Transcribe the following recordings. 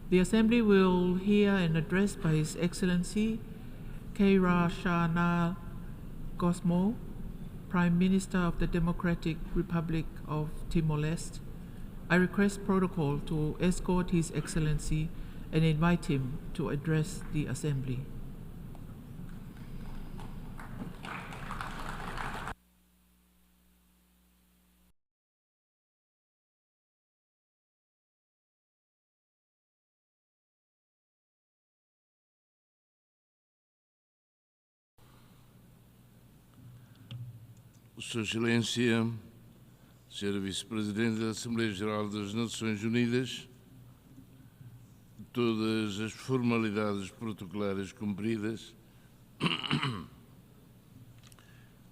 The Assembly will hear an address by His Excellency Keirashana Gosmo, Prime Minister of the Democratic Republic of Timor-Leste. I request protocol to escort His Excellency and invite him to address the Assembly. Sua Excelência, Sra. Vice-Presidente da Assembleia Geral das Nações Unidas, todas as formalidades protocolares cumpridas,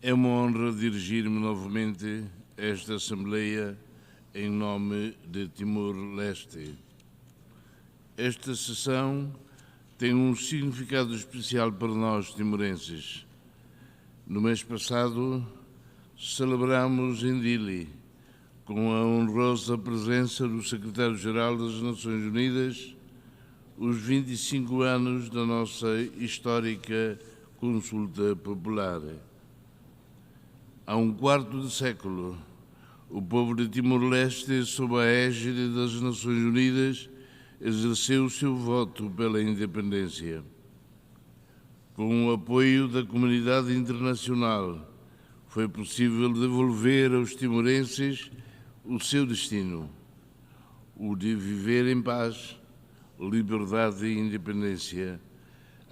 é uma honra dirigir-me novamente a esta Assembleia em nome de Timor-Leste. Esta sessão tem um significado especial para nós, timorenses. No mês passado, celebramos em Dili, com a honrosa presença do Secretário-Geral das Nações Unidas, os 25 anos da nossa histórica consulta popular. Há um quarto de século, o povo de Timor-Leste, sob a égide das Nações Unidas, exerceu o seu voto pela independência. Com o apoio da comunidade internacional, foi possível devolver aos timorenses o seu destino, o de viver em paz, liberdade e independência,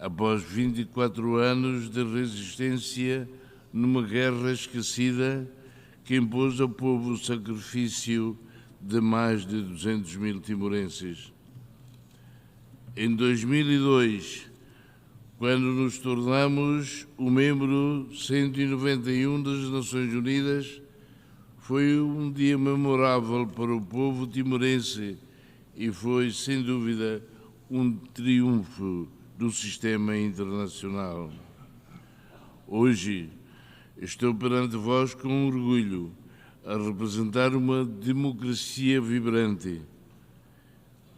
após 24 anos de resistência numa guerra esquecida que impôs ao povo o sacrifício de mais de 200 mil timorenses. Em 2002, quando nos tornamos o membro 191 das Nações Unidas, foi um dia memorável para o povo timorense e foi, sem dúvida, um triunfo do sistema internacional. Hoje, estou perante vós com orgulho a representar uma democracia vibrante,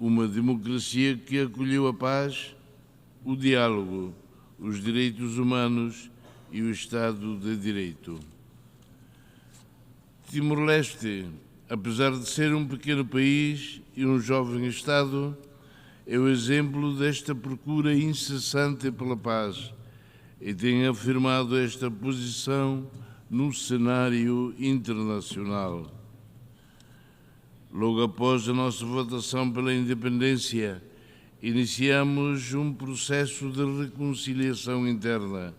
uma democracia que acolheu a paz, o diálogo, os direitos humanos e o Estado de Direito. Timor-Leste, apesar de ser um pequeno país e um jovem Estado, é o exemplo desta procura incessante pela paz e tem afirmado esta posição no cenário internacional. Logo após a nossa votação pela independência, iniciamos um processo de reconciliação interna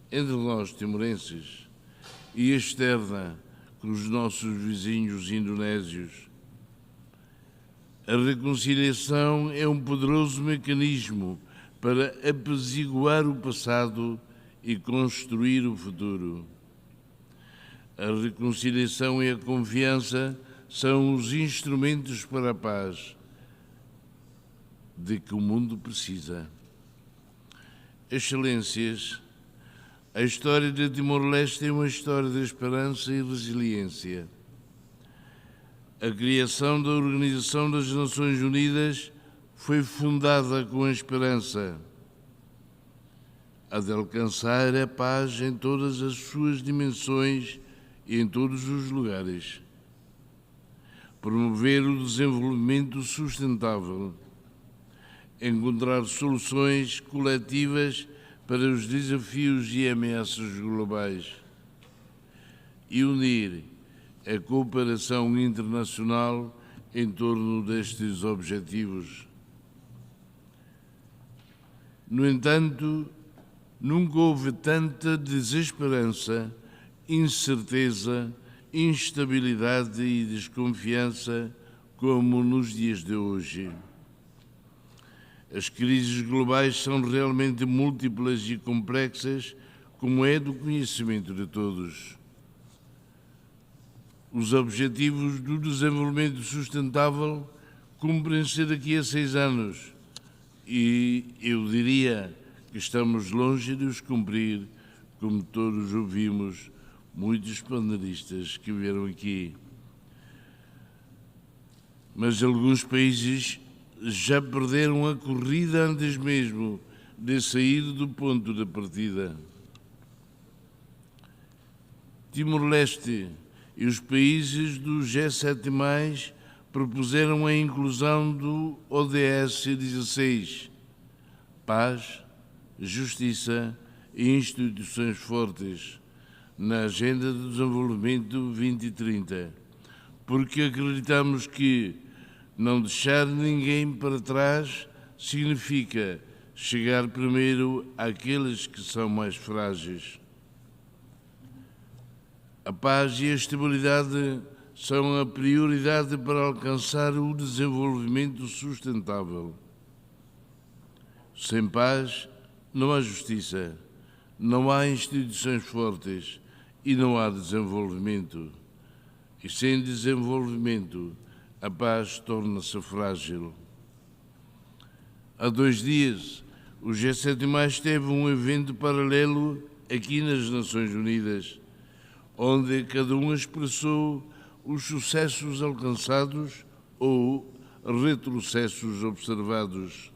entre nós, timorenses, e externa com os nossos vizinhos indonésios. A reconciliação é um poderoso mecanismo para apaziguar o passado e construir o futuro. A reconciliação e a confiança são os instrumentos para a paz de que o mundo precisa. Excelências, a história de Timor-Leste é uma história de esperança e resiliência. A criação da Organização das Nações Unidas foi fundada com a esperança, a de alcançar a paz em todas as suas dimensões e em todos os lugares, promover o desenvolvimento sustentável, encontrar soluções coletivas para os desafios e ameaças globais e unir a cooperação internacional em torno destes objetivos. No entanto, nunca houve tanta desesperança, incerteza, instabilidade e desconfiança como nos dias de hoje. As crises globais são realmente múltiplas e complexas, como é do conhecimento de todos. Os objetivos do desenvolvimento sustentável cumprem-se daqui a 6 anos e eu diria que estamos longe de os cumprir, como todos ouvimos muitos panelistas que vieram aqui. Mas alguns países já perderam a corrida antes mesmo de sair do ponto de partida. Timor-Leste e os países do G7+, propuseram a inclusão do ODS 16, paz, justiça e instituições fortes, na Agenda de Desenvolvimento 2030, porque acreditamos que não deixar ninguém para trás significa chegar primeiro àqueles que são mais frágeis. A paz e a estabilidade são a prioridade para alcançar o desenvolvimento sustentável. Sem paz, não há justiça, não há instituições fortes e não há desenvolvimento. E sem desenvolvimento, a paz torna-se frágil. Há 2 dias, o G7+ teve um evento paralelo aqui nas Nações Unidas, onde cada um expressou os sucessos alcançados ou retrocessos observados.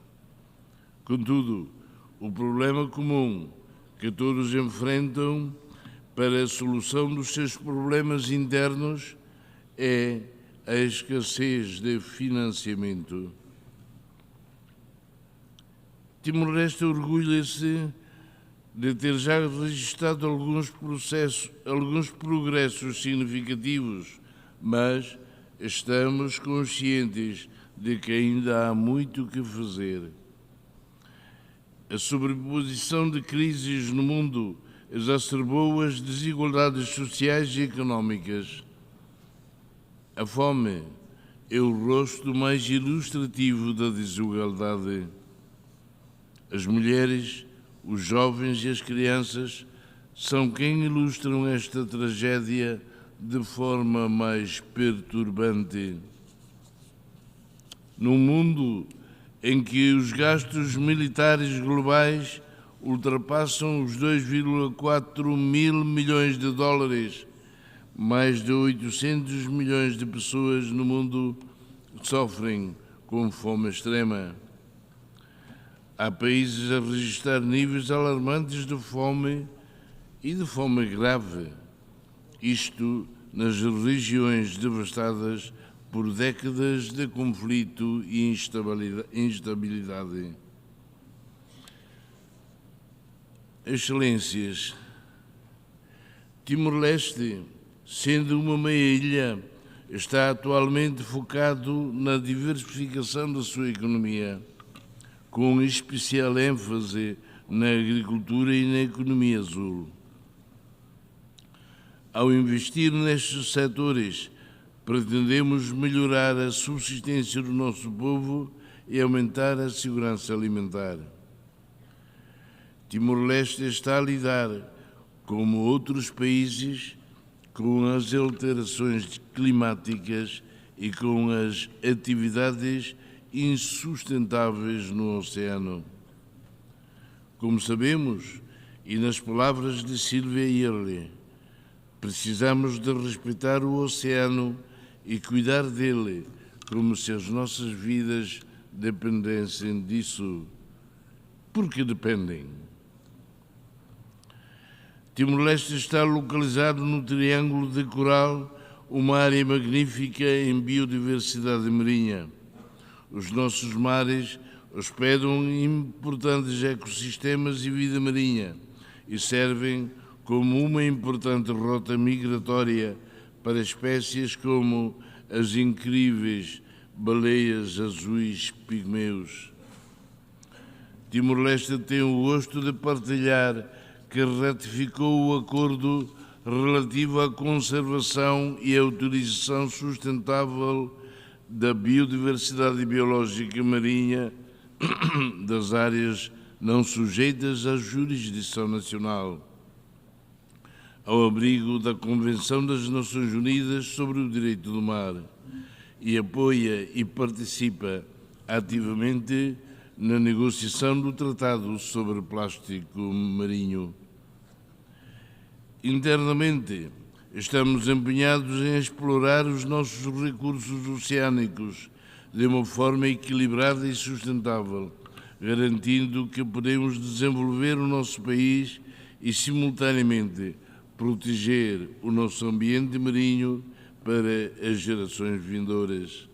Contudo, o problema comum que todos enfrentam para a solução dos seus problemas internos é a escassez de financiamento. Timor-Leste orgulha-se de ter já registrado alguns progressos significativos, mas estamos conscientes de que ainda há muito que fazer. A sobreposição de crises no mundo exacerbou as desigualdades sociais e económicas. A fome é o rosto mais ilustrativo da desigualdade. As mulheres, os jovens e as crianças são quem ilustram esta tragédia de forma mais perturbante. Num mundo em que os gastos militares globais ultrapassam os 2,4 mil milhões de dólares, mais de 800 milhões de pessoas no mundo sofrem com fome extrema. Há países a registrar níveis alarmantes de fome e de fome grave, isto nas regiões devastadas por décadas de conflito e instabilidade. Excelências, Timor-Leste, sendo uma meia-ilha, está atualmente focado na diversificação da sua economia, com especial ênfase na agricultura e na economia azul. Ao investir nestes setores, pretendemos melhorar a subsistência do nosso povo e aumentar a segurança alimentar. Timor-Leste está a lidar, como outros países, com as alterações climáticas e com as atividades insustentáveis no oceano. Como sabemos, e nas palavras de Sylvia Earle, precisamos de respeitar o oceano e cuidar dele, como se as nossas vidas dependessem disso. Porque dependem. Timor-Leste está localizado no Triângulo de Coral, uma área magnífica em biodiversidade marinha. Os nossos mares hospedam importantes ecossistemas e vida marinha e servem como uma importante rota migratória para espécies como as incríveis baleias azuis pigmeus. Timor-Leste tem o gosto de partilhar que ratificou o acordo relativo à conservação e à utilização sustentável da biodiversidade biológica marinha das áreas não sujeitas à jurisdição nacional, ao abrigo da Convenção das Nações Unidas sobre o Direito do Mar, e apoia e participa ativamente na negociação do Tratado sobre Plástico Marinho. Internamente, estamos empenhados em explorar os nossos recursos oceânicos, de uma forma equilibrada e sustentável, garantindo que podemos desenvolver o nosso país e, simultaneamente, proteger o nosso ambiente marinho para as gerações vindouras.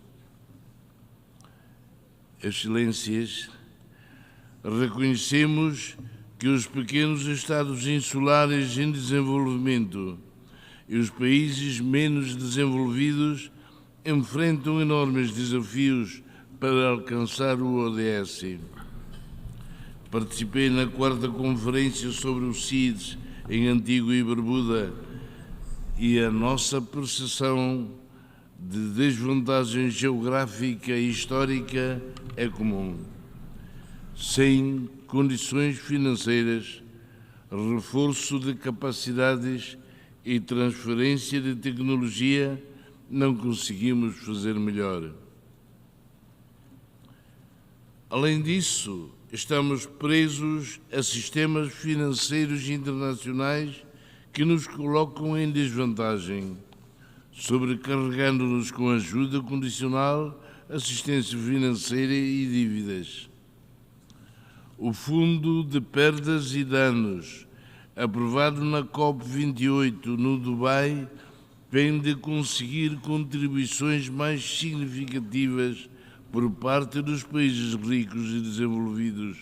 Excelências, reconhecemos que os pequenos Estados insulares em desenvolvimento e os países menos desenvolvidos enfrentam enormes desafios para alcançar o ODS. Participei na 4ª Conferência sobre o CIDES em Antigua e Barbuda e a nossa percepção de desvantagem geográfica e histórica é comum. Sem condições financeiras, reforço de capacidades e transferência de tecnologia, não conseguimos fazer melhor. Além disso, estamos presos a sistemas financeiros internacionais que nos colocam em desvantagem, sobrecarregando-nos com ajuda condicional, assistência financeira e dívidas. O Fundo de Perdas e Danos, aprovado na COP28 no Dubai, vem de conseguir contribuições mais significativas por parte dos países ricos e desenvolvidos.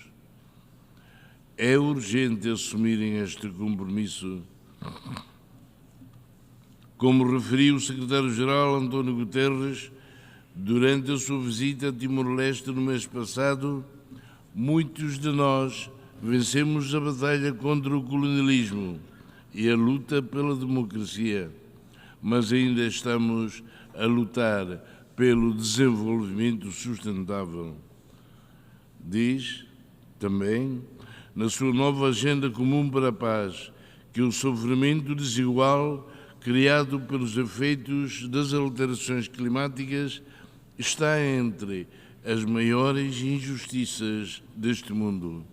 É urgente assumirem este compromisso. Como referiu o secretário-geral António Guterres, durante a sua visita a Timor-Leste no mês passado, muitos de nós vencemos a batalha contra o colonialismo e a luta pela democracia, mas ainda estamos a lutar pelo desenvolvimento sustentável. Diz também, na sua nova Agenda Comum para a Paz, que o sofrimento desigual criado pelos efeitos das alterações climáticas está entre as maiores injustiças deste mundo.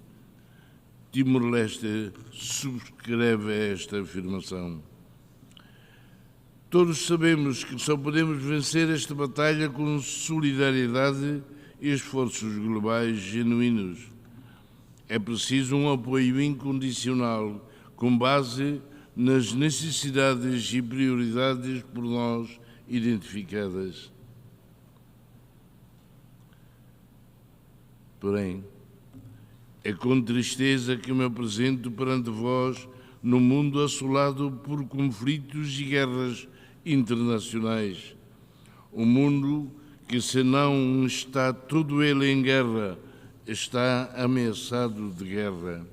Timor-Leste subscreve esta afirmação. Todos sabemos que só podemos vencer esta batalha com solidariedade e esforços globais genuínos. É preciso um apoio incondicional, com base nas necessidades e prioridades por nós identificadas. Porém, é com tristeza que me apresento perante vós no mundo assolado por conflitos e guerras internacionais. Um mundo que, se não está todo ele em guerra, está ameaçado de guerra.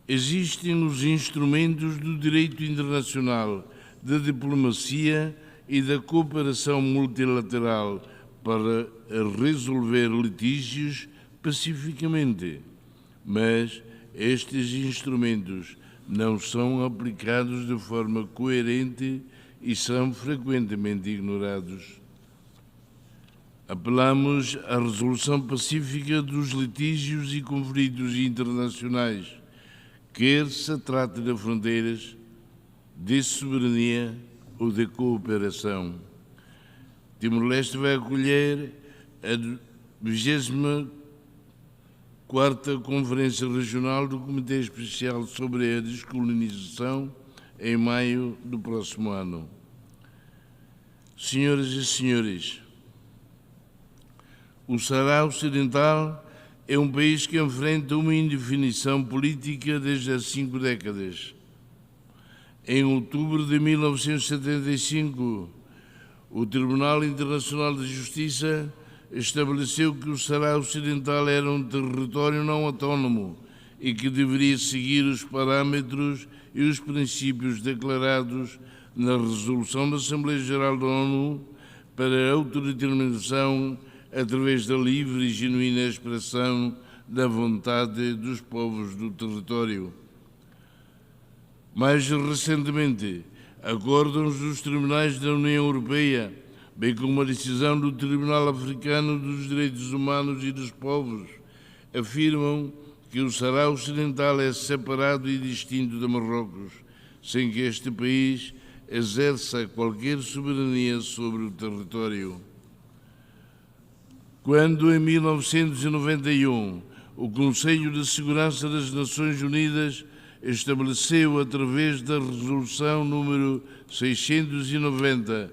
Existem os instrumentos do direito internacional, da diplomacia e da cooperação multilateral para resolver litígios pacificamente, mas estes instrumentos não são aplicados de forma coerente e são frequentemente ignorados. Apelamos à resolução pacífica dos litígios e conflitos internacionais, quer se trate de fronteiras, de soberania ou de cooperação. Timor-Leste vai acolher a 24ª Conferência Regional do Comitê Especial sobre a Descolonização em maio do próximo ano. Senhoras e senhores, o Saara Ocidental é um país que enfrenta uma indefinição política desde há 5 décadas. Em outubro de 1975, o Tribunal Internacional de Justiça estabeleceu que o Saara Ocidental era um território não autónomo e que deveria seguir os parâmetros e os princípios declarados na Resolução da Assembleia Geral da ONU para a autodeterminação através da livre e genuína expressão da vontade dos povos do território. Mais recentemente, acórdãos dos tribunais da União Europeia, bem como a decisão do Tribunal Africano dos Direitos Humanos e dos Povos, afirmam que o Saara Ocidental é separado e distinto de Marrocos, sem que este país exerça qualquer soberania sobre o território. Quando, em 1991, o Conselho de Segurança das Nações Unidas estabeleceu, através da Resolução número 690,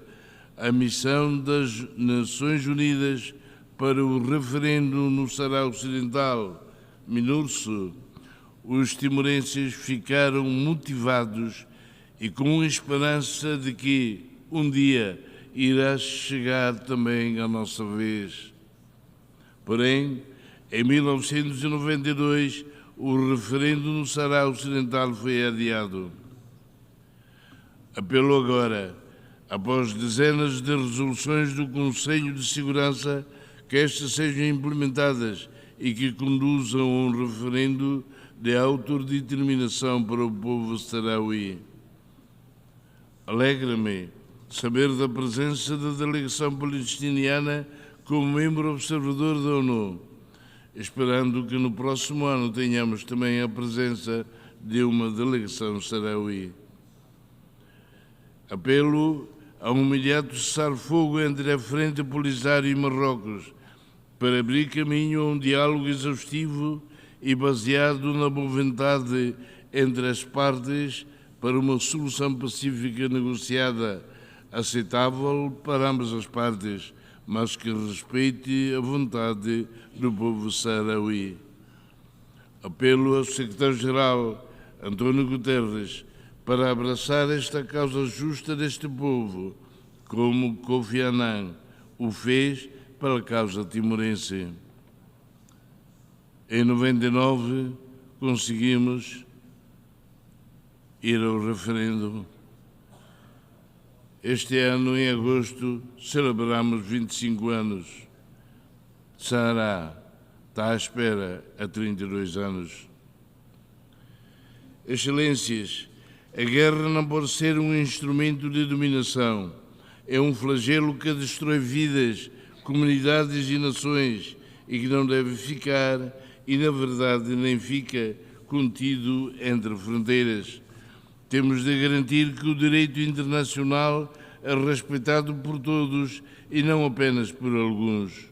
a missão das Nações Unidas para o referendo no Saara Ocidental, MINURSO, os timorenses ficaram motivados e com a esperança de que um dia irá chegar também a nossa vez. Porém, em 1992, o referendo no Saara Ocidental foi adiado. Apelo agora, após dezenas de resoluções do Conselho de Segurança, que estas sejam implementadas e que conduzam a um referendo de autodeterminação para o povo saharaui. Alegra-me saber da presença da delegação palestiniana como membro observador da ONU, esperando que no próximo ano tenhamos também a presença de uma delegação saharaui. Apelo a um imediato cessar-fogo entre a Frente Polisário e Marrocos, para abrir caminho a um diálogo exaustivo e baseado na boa vontade entre as partes para uma solução pacífica negociada, aceitável para ambas as partes, mas que respeite a vontade do povo saharaui. Apelo ao secretário-geral António Guterres para abraçar esta causa justa deste povo, como Kofi Annan o fez pela causa timorense. Em 99, conseguimos ir ao referendo. Este ano, em agosto, celebramos 25 anos. Saara está à espera há 32 anos. Excelências, a guerra não pode ser um instrumento de dominação. É um flagelo que destrói vidas, comunidades e nações e que não deve ficar, e na verdade nem fica, contido entre fronteiras. Temos de garantir que o direito internacional é respeitado por todos e não apenas por alguns.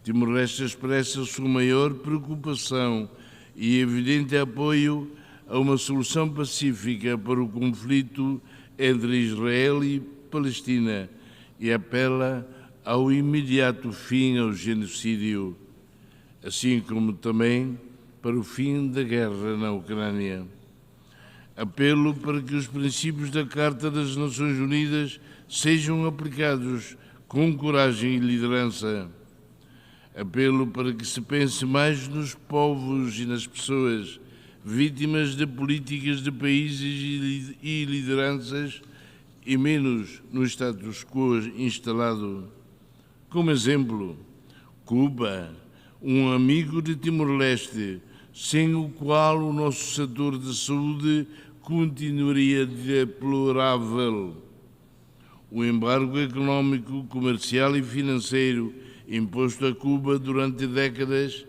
Timor-Leste expressa a sua maior preocupação e evidente apoio a uma solução pacífica para o conflito entre Israel e Palestina e apela ao imediato fim ao genocídio, assim como também para o fim da guerra na Ucrânia. Apelo para que os princípios da Carta das Nações Unidas sejam aplicados com coragem e liderança. Apelo para que se pense mais nos povos e nas pessoas, vítimas de políticas de países e lideranças, e menos no status quo instalado. Como exemplo, Cuba, um amigo de Timor-Leste, sem o qual o nosso setor de saúde continuaria deplorável. O embargo económico, comercial e financeiro imposto a Cuba durante décadas,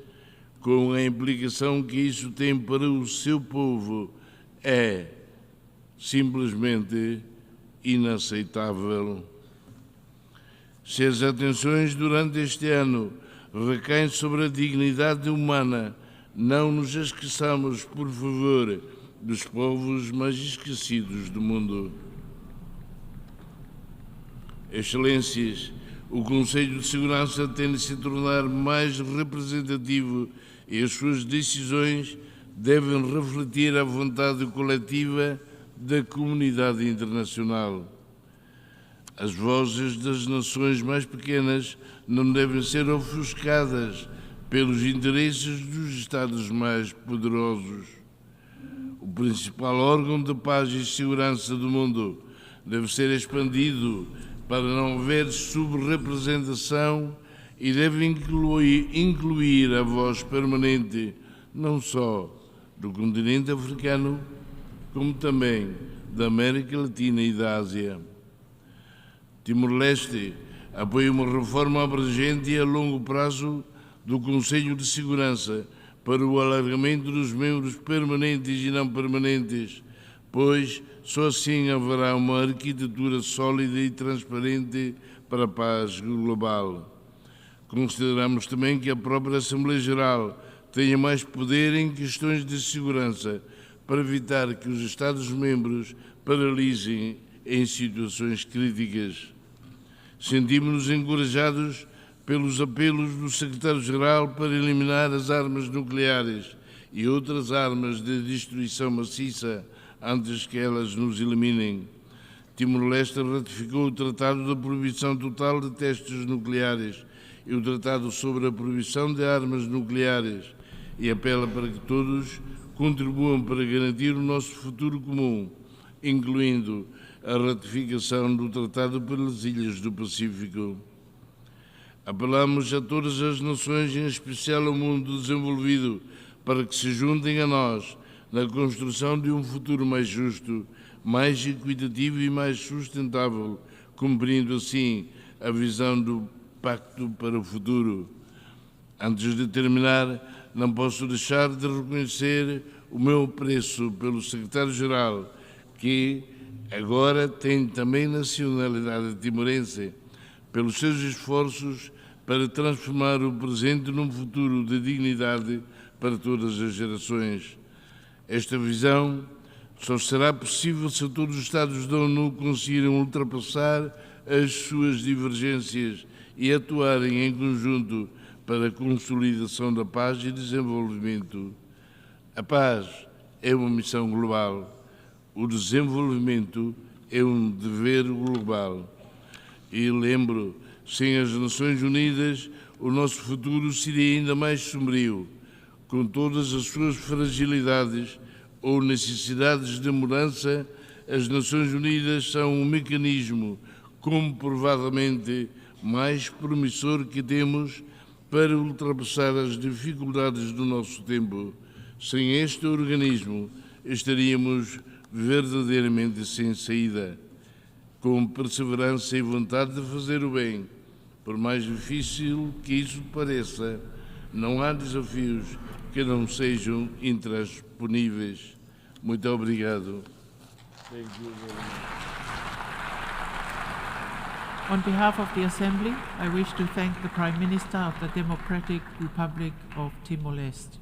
com a implicação que isso tem para o seu povo, é simplesmente inaceitável. Se as atenções durante este ano recaem sobre a dignidade humana, não nos esqueçamos, por favor, dos povos mais esquecidos do mundo. Excelências, o Conselho de Segurança tem de se tornar mais representativo e as suas decisões devem refletir a vontade coletiva da comunidade internacional. As vozes das nações mais pequenas não devem ser ofuscadas pelos interesses dos Estados mais poderosos. O principal órgão de paz e segurança do mundo deve ser expandido para não haver subrepresentação e deve incluir a voz permanente não só do continente africano, como também da América Latina e da Ásia. Timor-Leste apoia uma reforma abrangente e a longo prazo do Conselho de Segurança para o alargamento dos membros permanentes e não permanentes, pois só assim haverá uma arquitetura sólida e transparente para a paz global. Consideramos também que a própria Assembleia Geral tenha mais poder em questões de segurança para evitar que os Estados-membros paralisem em situações críticas. Sentimos-nos encorajados pelos apelos do Secretário-Geral para eliminar as armas nucleares e outras armas de destruição maciça antes que elas nos eliminem. Timor-Leste ratificou o Tratado da Proibição Total de Testes Nucleares e o Tratado sobre a Proibição de Armas Nucleares e apela para que todos contribuam para garantir o nosso futuro comum, incluindo a ratificação do Tratado pelas Ilhas do Pacífico. Apelamos a todas as nações, em especial ao mundo desenvolvido, para que se juntem a nós na construção de um futuro mais justo, mais equitativo e mais sustentável, cumprindo assim a visão do Pacto para o Futuro. Antes de terminar, não posso deixar de reconhecer o meu apreço pelo Secretário-Geral, que agora tem também nacionalidade timorense, pelos seus esforços para transformar o presente num futuro de dignidade para todas as gerações. Esta visão só será possível se todos os Estados da ONU conseguirem ultrapassar as suas divergências e atuarem em conjunto para a consolidação da paz e desenvolvimento. A paz é uma missão global. O desenvolvimento é um dever global. E lembro, sem as Nações Unidas, o nosso futuro seria ainda mais sombrio, com todas as suas fragilidades ou necessidades de mudança. As Nações Unidas são um mecanismo comprovadamente mais promissor que temos para ultrapassar as dificuldades do nosso tempo. Sem este organismo, estaríamos verdadeiramente sem saída. Com perseverança e vontade de fazer o bem, por mais difícil que isso pareça, não há desafios que não sejam intransponíveis. Muito obrigado. On behalf of the Assembly, I wish to thank the Prime Minister of the Democratic Republic of Timor-Leste.